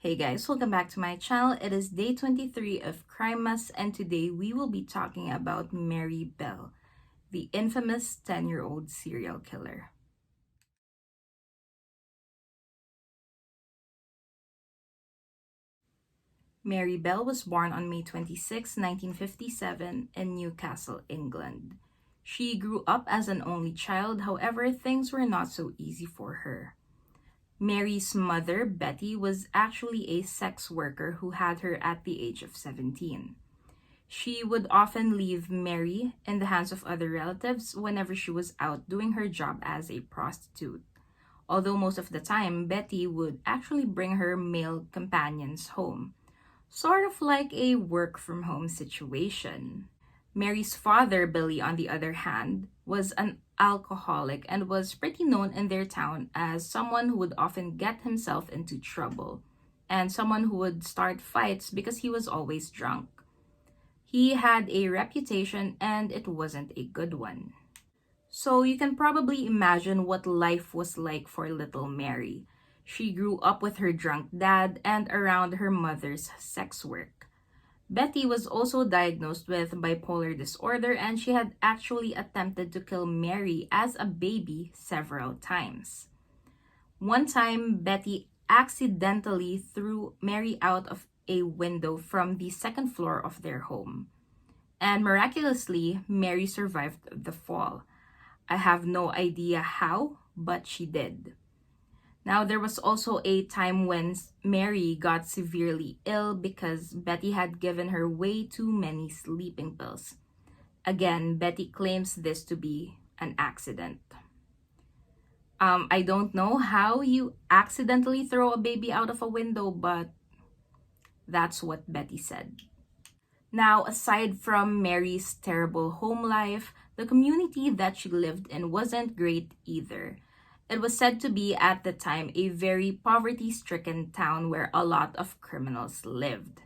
Hey guys, welcome back to my channel. It is day 23 of Crimemas, and today we will be talking about Mary Bell, the infamous 10-year-old serial killer. Mary Bell was born on May 26, 1957 in Newcastle, England. She grew up as an only child, however, things were not so easy for her. Mary's mother, Betty, was actually a sex worker who had her at the age of 17. She would often leave Mary in the hands of other relatives whenever she was out doing her job as a prostitute. Although most of the time, Betty would actually bring her male companions home, sort of like a work from home situation. Mary's father, Billy, on the other hand, was an alcoholic and was pretty known in their town as someone who would often get himself into trouble and someone who would start fights because he was always drunk. He had a reputation and it wasn't a good one. So you can probably imagine what life was like for little Mary. She grew up with her drunk dad and around her mother's sex work. Betty was also diagnosed with bipolar disorder, and she had actually attempted to kill Mary as a baby several times. One time, Betty accidentally threw Mary out of a window from the second floor of their home. And miraculously, Mary survived the fall. I have no idea how, but she did. Now, there was also a time when Mary got severely ill because Betty had given her way too many sleeping pills. Again, Betty claims this to be an accident. I don't know how you accidentally throw a baby out of a window, but that's what Betty said. Now, aside from Mary's terrible home life, the community that she lived in wasn't great either. It was said to be at the time a very poverty-stricken town where a lot of criminals lived.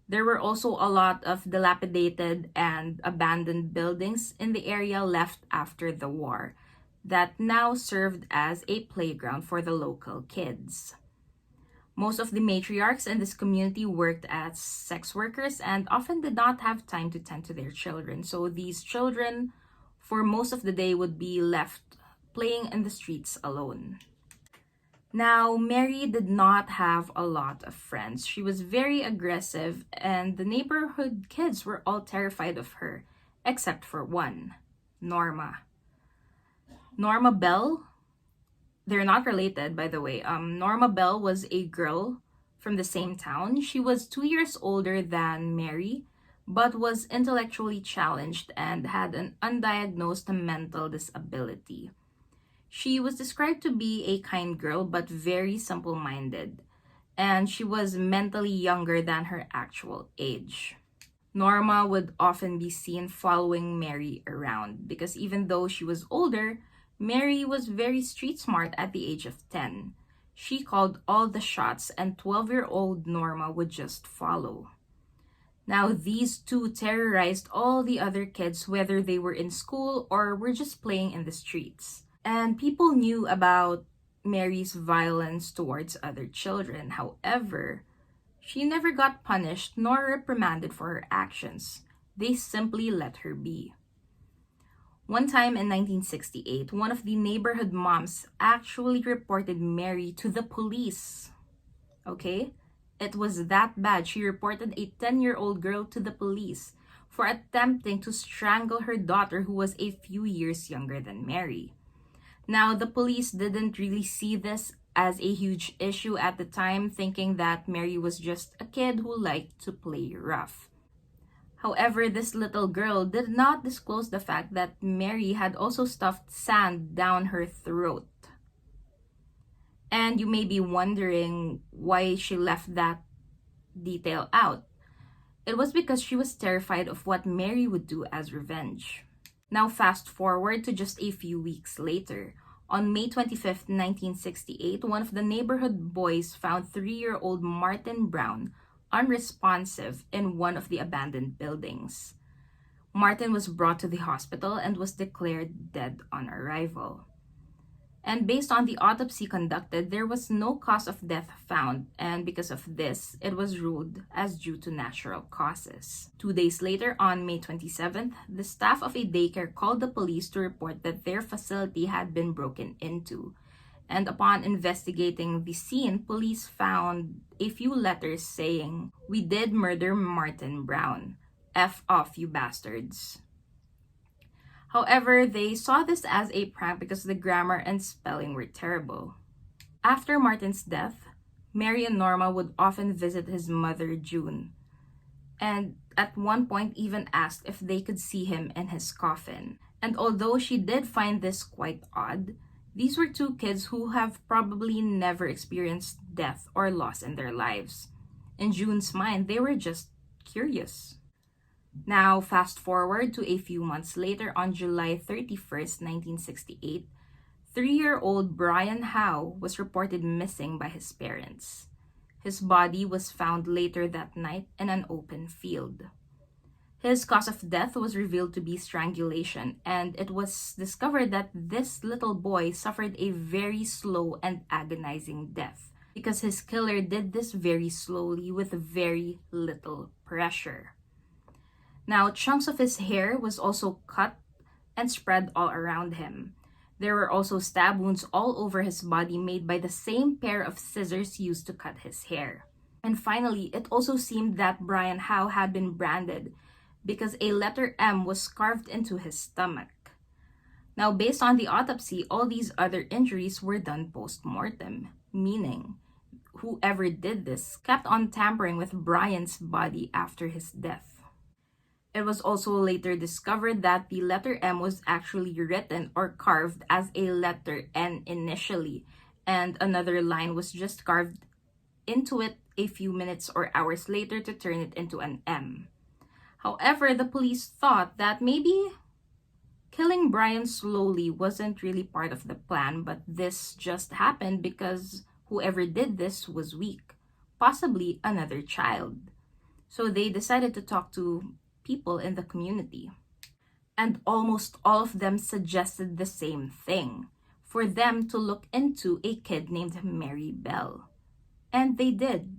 There were also a lot of dilapidated and abandoned buildings in the area left after the war that now served as a playground for the local kids. Most of the matriarchs in this community worked as sex workers and often did not have time to tend to their children. So these children, for most of the day, would be left playing in the streets alone. Now, Mary did not have a lot of friends. She was very aggressive, and the neighborhood kids were all terrified of her, except for one, Norma. Norma Bell, they're not related, by the way. Norma Bell was a girl from the same town. She was 2 years older than Mary, but was intellectually challenged and had an undiagnosed mental disability. She was described to be a kind girl, but very simple-minded, and she was mentally younger than her actual age. Norma would often be seen following Mary around because even though she was older, Mary was very street smart at the age of 10. She called all the shots, and 12-year-old Norma would just follow. Now, these two terrorized all the other kids, whether they were in school or were just playing in the streets. And people knew about Mary's violence towards other children. However, she never got punished nor reprimanded for her actions. They simply let her be. One time in 1968, one of the neighborhood moms actually reported Mary to the police. Okay? It was that bad. She reported a 10-year-old girl to the police for attempting to strangle her daughter, who was a few years younger than Mary. Now, the police didn't really see this as a huge issue at the time, thinking that Mary was just a kid who liked to play rough. However, this little girl did not disclose the fact that Mary had also stuffed sand down her throat. And you may be wondering why she left that detail out. It was because she was terrified of what Mary would do as revenge. Now, fast forward to just a few weeks later. On May 25th, 1968, one of the neighborhood boys found 3-year-old Martin Brown unresponsive in one of the abandoned buildings. Martin was brought to the hospital and was declared dead on arrival. And based on the autopsy conducted, there was no cause of death found, and because of this, it was ruled as due to natural causes. 2 days later, on May 27th, the staff of a daycare called the police to report that their facility had been broken into. And upon investigating the scene, police found a few letters saying, "We did murder Martin Brown. F off, you bastards." However, they saw this as a prank because the grammar and spelling were terrible. After Martin's death, Mary and Norma would often visit his mother, June, and at one point even asked if they could see him in his coffin. And although she did find this quite odd, these were two kids who have probably never experienced death or loss in their lives. In June's mind, they were just curious. Now, fast forward to a few months later on July 31st, 1968, 3-year-old Brian Howe was reported missing by his parents. His body was found later that night in an open field. His cause of death was revealed to be strangulation, and it was discovered that this little boy suffered a very slow and agonizing death because his killer did this very slowly with very little pressure. Now, chunks of his hair was also cut and spread all around him. There were also stab wounds all over his body made by the same pair of scissors used to cut his hair. And finally, it also seemed that Brian Howe had been branded because a letter M was carved into his stomach. Now, based on the autopsy, all these other injuries were done post-mortem, meaning whoever did this kept on tampering with Brian's body after his death. It was also later discovered that the letter M was actually written or carved as a letter N initially, and another line was just carved into it a few minutes or hours later to turn it into an M. However, the police thought that maybe killing Brian slowly wasn't really part of the plan, but this just happened because whoever did this was weak, possibly another child. So they decided to talk to people in the community. And almost all of them suggested the same thing, for them to look into a kid named Mary Bell. And they did.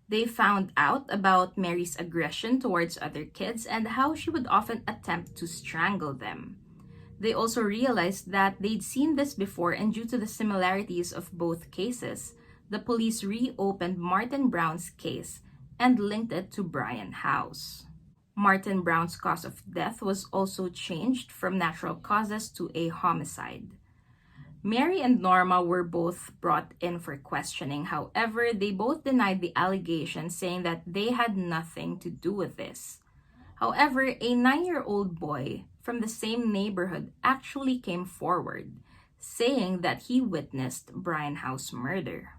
They found out about Mary's aggression towards other kids and how she would often attempt to strangle them. They also realized that they'd seen this before, and due to the similarities of both cases, the police reopened Martin Brown's case and linked it to Brian Howe's. Martin Brown's cause of death was also changed from natural causes to a homicide. Mary and Norma were both brought in for questioning. However, they both denied the allegation, saying that they had nothing to do with this. However, a 9-year-old boy from the same neighborhood actually came forward, saying that he witnessed Brian Howe's murder.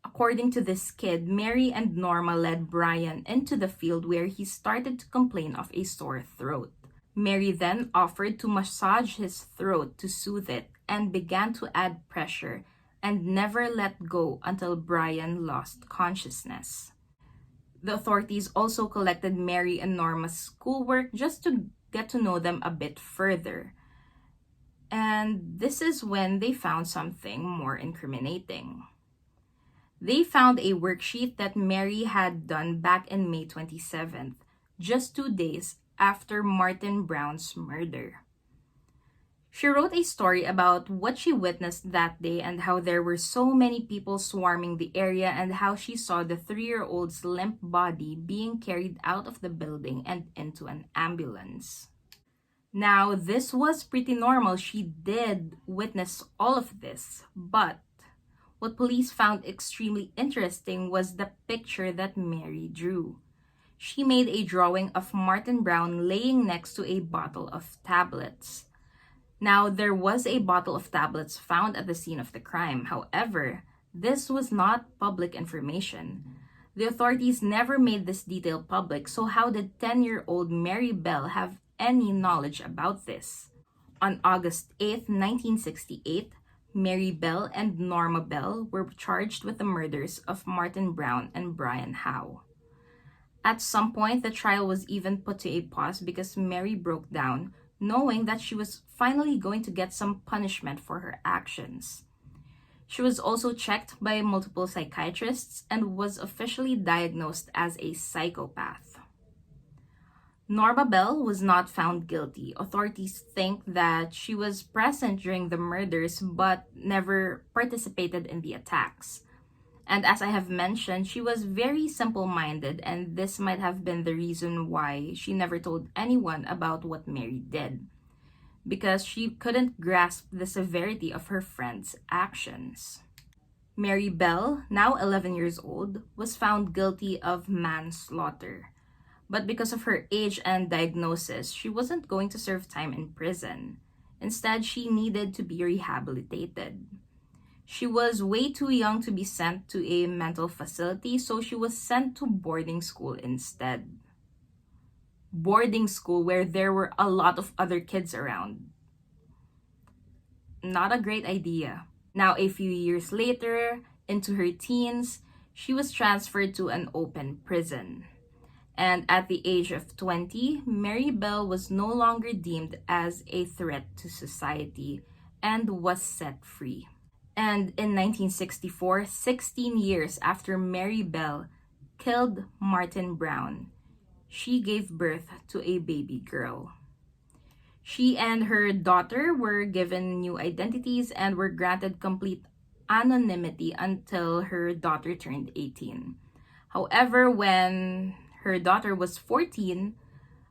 According to this kid, Mary and Norma led Brian into the field where he started to complain of a sore throat. Mary then offered to massage his throat to soothe it and began to add pressure and never let go until Brian lost consciousness. The authorities also collected Mary and Norma's schoolwork just to get to know them a bit further. And this is when they found something more incriminating. They found a worksheet that Mary had done back in May 27th, just 2 days after Martin Brown's murder. She wrote a story about what she witnessed that day and how there were so many people swarming the area and how she saw the 3-year-old's limp body being carried out of the building and into an ambulance. Now, this was pretty normal. She did witness all of this, but what police found extremely interesting was the picture that Mary drew. She made a drawing of Martin Brown laying next to a bottle of tablets. Now, there was a bottle of tablets found at the scene of the crime. However, this was not public information. The authorities never made this detail public, so how did 10-year-old Mary Bell have any knowledge about this? On August 8, 1968, Mary Bell and Norma Bell were charged with the murders of Martin Brown and Brian Howe. At some point, the trial was even put to a pause because Mary broke down, knowing that she was finally going to get some punishment for her actions. She was also checked by multiple psychiatrists and was officially diagnosed as a psychopath. Norma Bell was not found guilty. Authorities think that she was present during the murders but never participated in the attacks. And as I have mentioned, she was very simple minded, and this might have been the reason why she never told anyone about what Mary did, because she couldn't grasp the severity of her friend's actions. Mary Bell, now 11 years old, was found guilty of manslaughter. But because of her age and diagnosis, she wasn't going to serve time in prison. Instead, she needed to be rehabilitated. She was way too young to be sent to a mental facility, so she was sent to boarding school instead. Boarding school where there were a lot of other kids around. Not a great idea. Now, a few years later, into her teens, she was transferred to an open prison. And at the age of 20, Mary Bell was no longer deemed as a threat to society and was set free. And in 1964, 16 years after Mary Bell killed Martin Brown, she gave birth to a baby girl. She and her daughter were given new identities and were granted complete anonymity until her daughter turned 18. However, when her daughter was 14,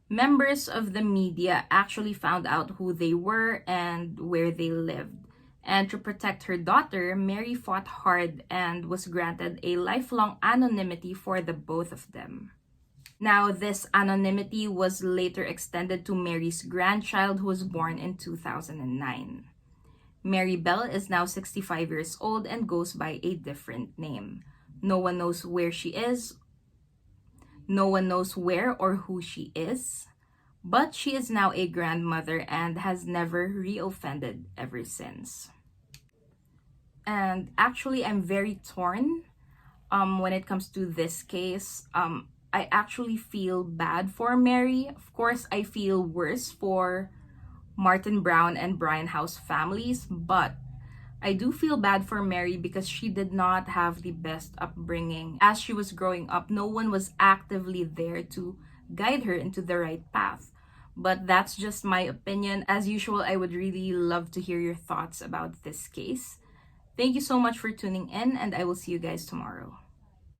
members of the media actually found out who they were and where they lived. And to protect her daughter, Mary fought hard and was granted a lifelong anonymity for the both of them. Now, this anonymity was later extended to Mary's grandchild, who was born in 2009. Mary Bell is now 65 years old and goes by a different name. No one knows where she is. No one knows where or who she is. But she is now a grandmother and has never reoffended ever since. And actually, I'm very torn when it comes to this case. I actually feel bad for Mary. Of course, I feel worse for Martin Brown and Brian House families, but I do feel bad for Mary because she did not have the best upbringing. As she was growing up, no one was actively there to guide her into the right path. But that's just my opinion. As usual, I would really love to hear your thoughts about this case. Thank you so much for tuning in, and I will see you guys tomorrow.